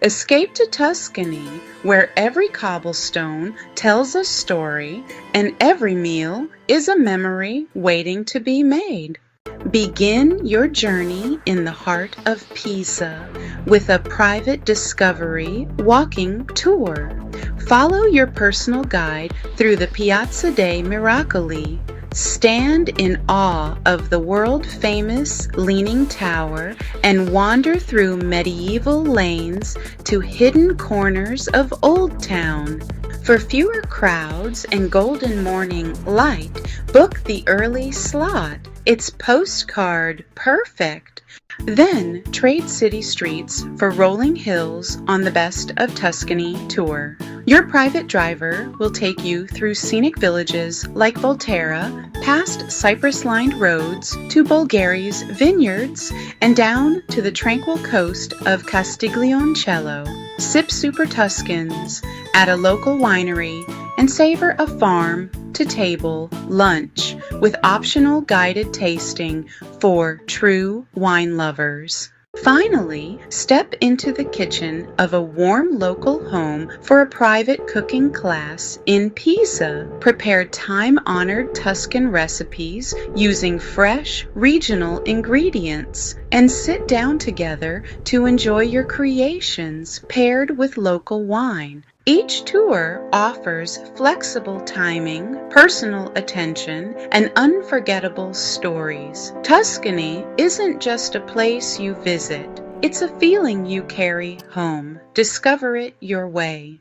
Escape to Tuscany, where every cobblestone tells a story and every meal is a memory waiting to be made. Begin your journey in the heart of Pisa with a private discovery walking tour. Follow your personal guide through the Piazza dei Miracoli. Stand in awe of the world-famous Leaning Tower and wander through medieval lanes to hidden corners of Old Town. For fewer crowds and golden morning light, book the early slot. It's postcard perfect. Then trade city streets for rolling hills on the Best of Tuscany tour. Your private driver will take you through scenic villages like Volterra, past cypress-lined roads to Bulgari's vineyards, and down to the tranquil coast of Castiglioncello. Sip Super Tuscans at a local winery and savor a farm-to-table lunch with optional guided tasting for true wine lovers. Finally, step into the kitchen of a warm local home for a private cooking class in Pisa. Prepare time-honored Tuscan recipes using fresh, regional ingredients, and sit down together to enjoy your creations paired with local wine. Each tour offers flexible timing, personal attention, and unforgettable stories. Tuscany isn't just a place you visit, it's a feeling you carry home. Discover it your way.